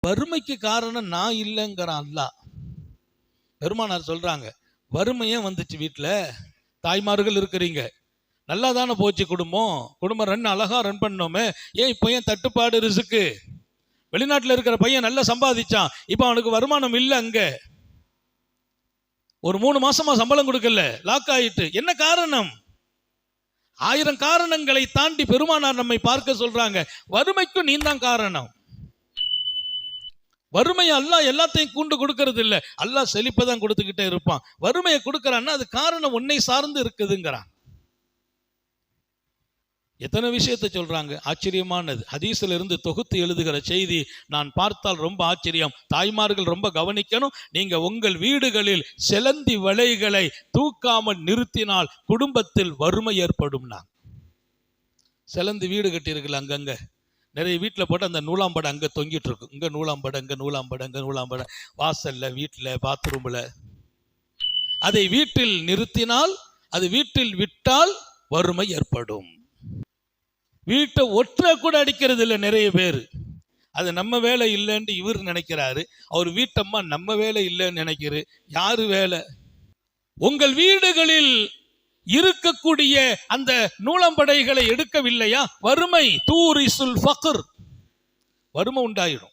வறுமைக்கு காரணம் நான் இல்லைங்கிறான் அல்லாஹ். பெருமானார் சொல்றாங்க, வறுமையே வந்துச்சு வீட்டில், தாய்மார்கள் இருக்கிறீங்க, நல்லா தானே போச்சு குடும்பம் அழகா ரன் பண்ணோமே, ஏன் இப்போ ஏன் தட்டுப்பாடு ரிசுக்கு? வெளிநாட்டில் இருக்கிற பையன் நல்லா சம்பாதிச்சான், இப்போ அவனுக்கு வருமானம் இல்லை, அங்க ஒரு 3 மாசமா சம்பளம் கொடுக்கல, லாக் ஆயிட்டு. என்ன காரணம்? 1000 காரணங்களை தாண்டி பெருமானார் நம்மை பார்க்க சொல்றாங்க, வறுமைக்கும் நீ தான் காரணம். வறுமையை அல்லாஹ் எல்லாத்தையும் கூண்டு கொடுக்கறது இல்லை, அல்லாஹ் செழிப்பை தான் கொடுத்துக்கிட்டே இருப்பான். வறுமையை கொடுக்கறான்னா அது காரணம் உன்னை சார்ந்து இருக்குதுங்கிறான். எத்தனை விஷயத்தை சொல்றாங்க, ஆச்சரியமானது. ஹதீஸ்ல இருந்து தொகுத்து எழுதுகிற செய்தி நான் பார்த்தால் ரொம்ப ஆச்சரியம். தாய்மார்கள் ரொம்ப கவனிக்கணும். நீங்க உங்கள் வீடுகளில் செலந்தி வலைகளை தூக்காமல் நிறுத்தினால் குடும்பத்தில் வறுமை ஏற்படும்னா. செலந்தி வீடு கட்டி இருக்குல்ல, அங்கங்க நிறைய வீட்டில் போட்டு அந்த நூலாம்படை அங்கே தொங்கிட்டு இருக்கும். இங்கே நூலாம்படை, இங்கே நூலாம்படை, இங்கே நூலாம்படை, வாசல்ல, வீட்டில், பாத்ரூமில். அதை வீட்டில் நிறுத்தினால், அது வீட்டில் விட்டால் வறுமை ஏற்படும். வீட்டை ஒற்றை கூட அடிக்கிறது இல்லை நிறைய பேர். அது நம்ம வேலை இல்லைன்னு இவர் நினைக்கிறாரு, அவர் வீட்டம்மா நம்ம வேலை இல்லைன்னு நினைக்கிறாரு. யாரு வேலை? உங்கள் வீடுகளில் இருக்கக்கூடிய அந்த நூலம்படைகளை எடுக்கவில்லையா, வறுமை தூரிசுல் ஃபக்ர், வறுமை உண்டாயிடும்.